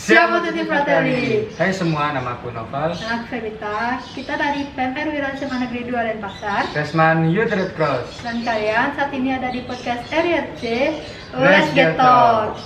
Siamo tutti fratelli. Hai semua, nama aku Noval. Nama aku Febita. Kita dari PMR Wira SMA Negeri 2 Denpasar. Resman Youth Red Cross. Dan kalian saat ini ada di podcast RYC. Let's Get Talk.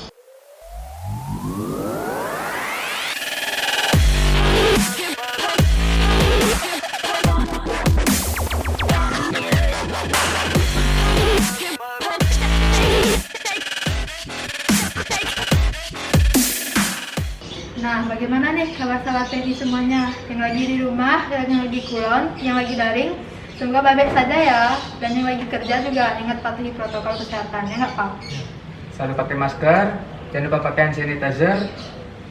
Nah, bagaimana nih kabar sahabat PMI semuanya? Yang lagi di rumah, yang lagi kulon, yang lagi daring, semoga baik-baik saja ya. Dan yang lagi kerja juga ingat patuhi protokol kesehatan, ya nggak Pak? Selalu pakai masker, jangan lupa pakai hand sanitizer,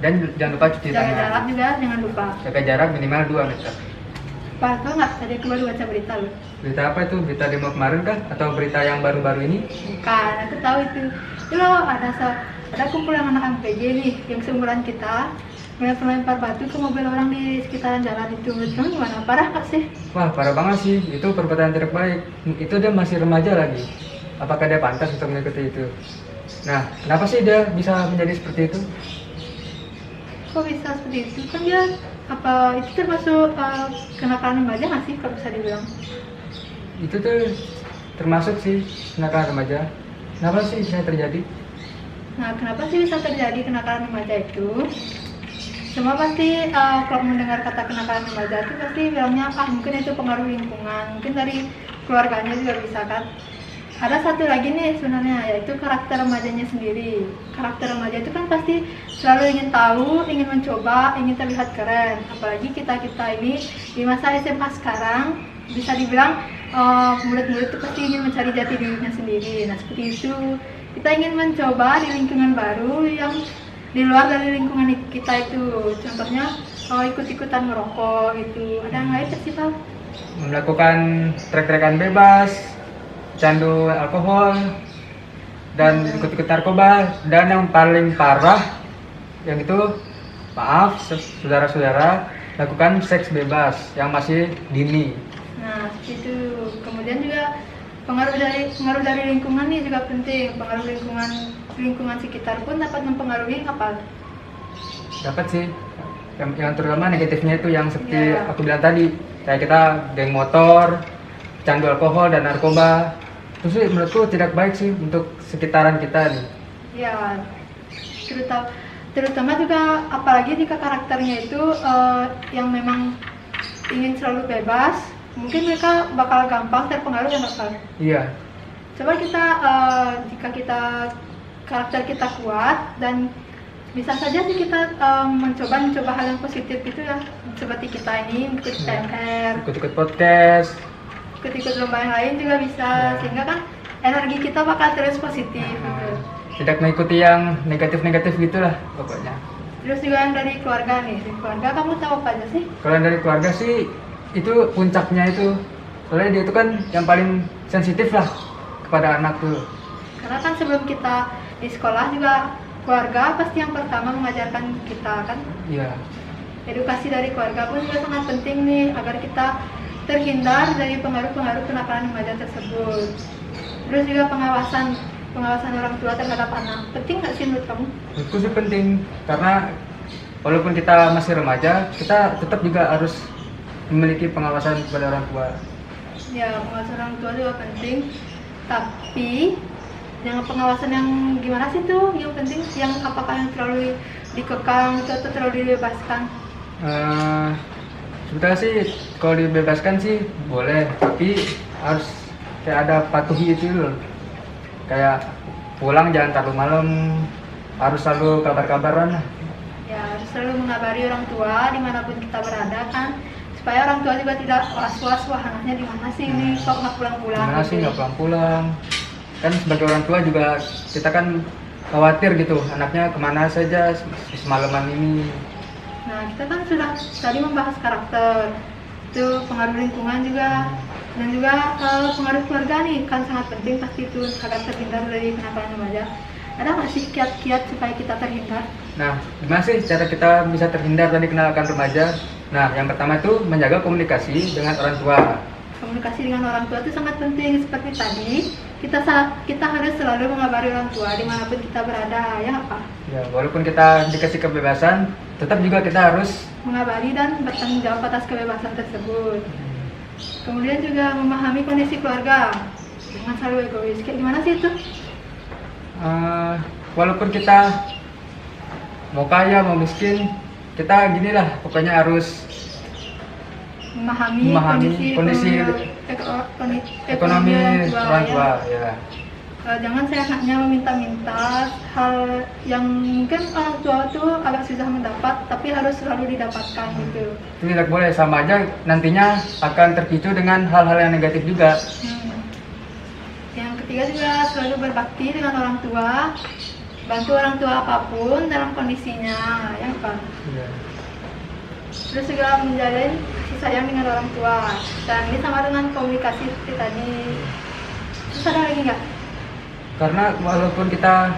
dan jangan lupa cuci Jaga tangan. jarak juga, jangan lupa. Jaga jarak minimal 2 meter. Pak, tau nggak? Tadi keluar baca berita loh. Berita apa itu? Berita demo kemarin kah? Atau berita yang baru-baru ini? Bukan, aku tahu itu. Itu loh, ada kumpulan anak MPG nih, yang seumuran kita, melempar batu ke mobil orang di sekitaran jalan itu. Itu gimana? Parah nggak sih? Wah, parah banget sih. Itu perbuatan tidak baik. Itu dia masih remaja lagi. Apakah dia pantas untuk mengikuti itu? Nah, kenapa sih dia bisa menjadi seperti itu? Kok bisa seperti itu? Kan dia, apa, itu termasuk kenakalan remaja nggak sih kalau bisa dibilang? Itu tuh termasuk sih kenakalan remaja. Kenapa sih bisa terjadi? Nah, kenapa sih bisa terjadi kenakalan remaja itu? Semua pasti kalau mendengar kata kenakalan remaja itu pasti bilangnya, mungkin itu pengaruh lingkungan, mungkin dari keluarganya juga bisa kan. Ada satu lagi nih sebenarnya, yaitu karakter remajanya sendiri. Karakter remaja itu kan pasti selalu ingin tahu, ingin mencoba, ingin terlihat keren. Apalagi kita-kita ini di masa SMA sekarang, bisa dibilang murid-murid itu pasti ingin mencari jati dirinya sendiri. Nah, seperti itu. Kita ingin mencoba di lingkungan baru yang di luar dari lingkungan kita itu. Contohnya ikut-ikutan merokok gitu. Ada yang lain nggak sih, Pak? Melakukan trek-trekan bebas, candu alkohol, dan ikut-ikut narkoba. Dan yang paling parah, yang itu, maaf saudara-saudara, lakukan seks bebas yang masih dini. Nah, itu. Kemudian juga pengaruh dari lingkungan nih juga penting. Pengaruh lingkungan sekitar pun dapat mempengaruhi apa? Dapat sih. Yang terutama negatifnya itu yang seperti aku bilang tadi, kayak kita geng motor, candu alkohol dan narkoba. Terus sih menurutku tidak baik sih untuk sekitaran kita nih. Ya, terutama juga apalagi jika karakternya itu yang memang ingin selalu bebas, mungkin mereka bakal gampang terpengaruh ya nggak, Pak? Iya. Coba kita jika karakter kita kuat dan bisa saja sih kita mencoba hal yang positif gitu ya, seperti kita ini ikut PMR, Ikut-ikut podcast. ikut lomba yang lain juga bisa, sehingga kan energi kita bakal terus positif gitu. Tidak mengikuti yang negatif-negatif gitulah pokoknya. Terus juga yang dari keluarga nih, dari keluarga kamu tahu apa aja sih? Kalau yang dari keluarga sih itu puncaknya itu. Soalnya dia itu kan yang paling sensitif lah kepada anak tuh. Karena kan sebelum kita di sekolah juga keluarga pasti yang pertama mengajarkan kita kan. Iya. Edukasi dari keluarga pun juga sangat penting nih agar kita terhindar dari pengaruh-pengaruh kenakalan remaja tersebut. Terus juga pengawasan orang tua terhadap anak. Penting nggak sih menurut kamu? Menurutku sih penting karena walaupun kita masih remaja, kita tetap juga harus memiliki pengawasan kepada orang tua. Ya, pengawasan orang tua juga penting. Tapi jangan pengawasan yang gimana sih tuh? Yang penting yang apakah yang terlalu dikekang atau terlalu dibebaskan? Sebetulnya sih kalau dibebaskan sih boleh, tapi harus kayak ada patuhi itu loh. Kayak pulang jangan terlalu malam, harus selalu kabar-kabaran. Ya, harus selalu mengabari orang tua dimanapun kita berada kan, supaya orang tua juga tidak was-was, wah anaknya di mana sih ini kok nggak pulang-pulang. Gimana sih nggak pulang-pulang? Kan sebagai orang tua juga kita kan khawatir gitu, anaknya kemana saja semalaman ini. Nah, kita kan sudah tadi membahas karakter, itu pengaruh lingkungan juga, dan juga pengaruh keluarga nih kan sangat penting pasti itu agar terhindar dari kenakalan remaja. Ada nggak sih kiat-kiat supaya kita terhindar? Nah, gimana sih cara kita bisa terhindar dari kenakalan remaja? Nah, yang pertama itu menjaga komunikasi dengan orang tua. komunikasi dengan orang tua itu sangat penting. Seperti tadi, kita harus selalu mengabari orang tua dimanapun kita berada, ya apa? Ya, walaupun kita dikasih kebebasan, tetap juga kita harus Mengabari dan bertanggung jawab atas kebebasan tersebut. Kemudian juga memahami kondisi keluarga, jangan selalu egois. Kayak gimana sih itu? Walaupun kita mau kaya mau miskin, kita ginilah pokoknya harus Memahami kondisi ekonomi orang tua, ya. Jangan seenaknya meminta-minta hal yang mungkin orang tua tuh agak susah mendapat, tapi harus selalu didapatkan gitu. Itu tidak boleh, sama aja nantinya akan terpicu dengan hal-hal yang negatif juga. Yang ketiga juga selalu berbakti dengan orang tua, bantu orang tua apapun dalam kondisinya, ya Pak. Iya. Terus juga menjalin kasih sayang dengan orang tua, dan ini sama dengan komunikasi seperti tadi. Terus ada lagi nggak? Karena walaupun kita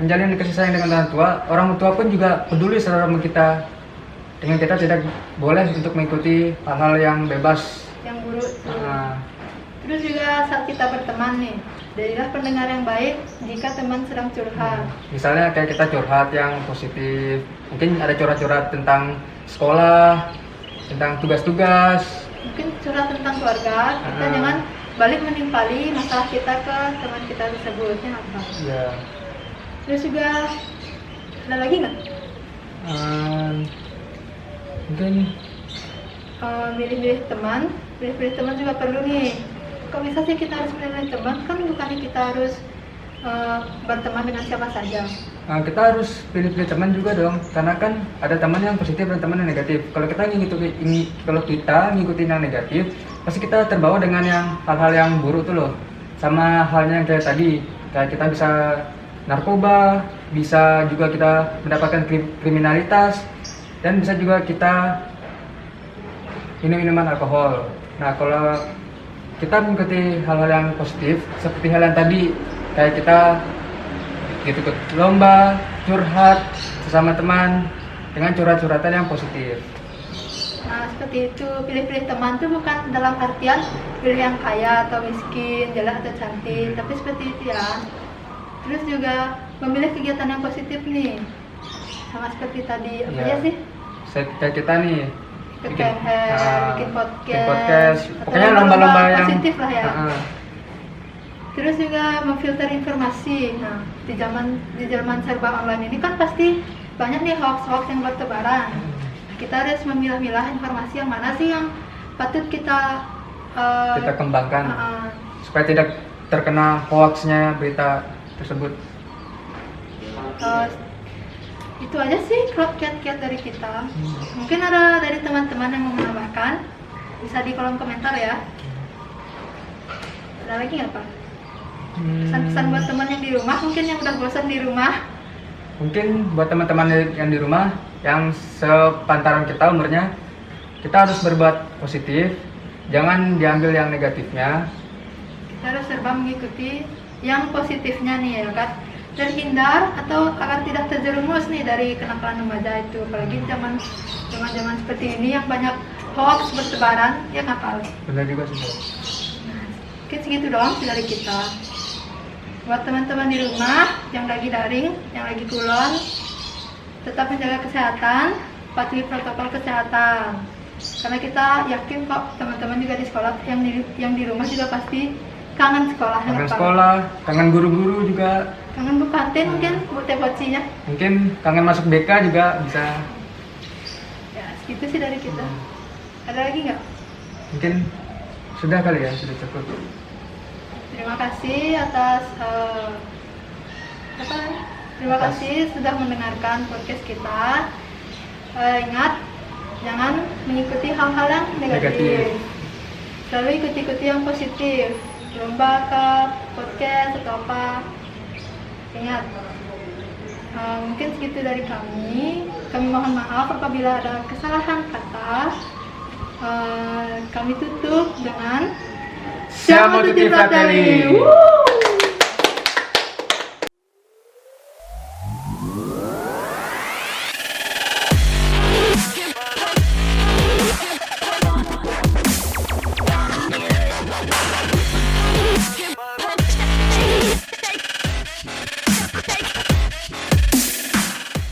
menjalin kasih sayang dengan orang tua pun juga peduli sama kita. Dengan kita tidak boleh untuk mengikuti hal-hal yang bebas. Yang buruk. Terus juga saat kita berteman nih, jadilah pendengar yang baik jika teman sedang curhat. Misalnya kayak kita curhat yang positif, mungkin ada curhat-curhat tentang sekolah, tentang tugas-tugas. Mungkin curhat tentang keluarga, kita jangan balik menimpali masalah kita ke teman kita tersebutnya apa. Ya. Terus juga ada lagi nggak? Mungkin Milih-milih teman juga perlu nih. Kok bisa sih kita harus milih teman? Kan bukannya kita harus berteman dengan siapa saja. Kita harus pilih-pilih teman juga dong, karena kan ada teman yang positif dan teman yang negatif. Kalau kita ngikutin yang negatif, pasti kita terbawa dengan hal-hal yang buruk tuh loh. Sama halnya yang kayak tadi, kayak kita bisa narkoba, bisa juga kita mendapatkan kriminalitas, dan bisa juga kita minum-minuman alkohol. Nah, kalau kita mengikuti hal-hal yang positif, seperti hal yang tadi, kayak kita ikut lomba, curhat sesama teman dengan curhat-curhatan yang positif. Nah, seperti itu. Pilih-pilih teman tuh bukan dalam artian pilih yang kaya atau miskin, jelek atau cantik, tapi seperti itu ya. Terus juga memilih kegiatan yang positif nih, sama seperti tadi, apa Ya. aja sih? Kayak kita nih bikin podcast, atau pokoknya lomba-lomba yang positif lah ya. Terus juga memfilter informasi. Nah, di zaman serba online ini kan pasti banyak nih hoax-hoax yang bertebaran. Kita harus memilah-milah informasi yang mana sih yang patut kita kembangkan supaya tidak terkena hoaxnya berita tersebut. Itu aja sih kiat-kiat dari kita. Mungkin ada dari teman-teman yang mau menambahkan, bisa di kolom komentar ya. Ada lagi nggak Pak? Pesan-pesan buat teman yang di rumah, mungkin yang udah bosan di rumah. Mungkin buat teman-teman yang di rumah yang sepantaran kita umurnya, kita harus berbuat positif, jangan diambil yang negatifnya. Kita harus serba mengikuti yang positifnya nih ya kan, terhindar atau agar tidak terjerumus nih dari kenakalan remaja itu, apalagi zaman seperti ini yang banyak hoax bertebaran, ya nggak Pak? Benar juga sih. Nah, mungkin segitu doang sih dari kita. Buat teman-teman di rumah yang lagi daring, yang lagi kulon, tetap menjaga kesehatan, patuhi protokol kesehatan. Karena kita yakin kok teman-teman juga di sekolah, yang di rumah juga pasti kangen sekolah. Kangen sekolah, kangen guru-guru juga. Kangen bu kantin mungkin, bu teh bocinya. Mungkin kangen masuk BK juga bisa. Ya, segitu sih dari kita. Ada lagi nggak? Mungkin sudah kali ya, sudah cukup. Terima kasih atas terima kasih sudah mendengarkan podcast kita. Ingat, jangan mengikuti hal-hal yang negatif. Selalu ikuti yang positif. Lomba ke podcast atau apa. Ingat, mungkin segitu dari kami. Kami mohon maaf apabila ada kesalahan kata. Kami tutup dengan Siamo tutti fratelli.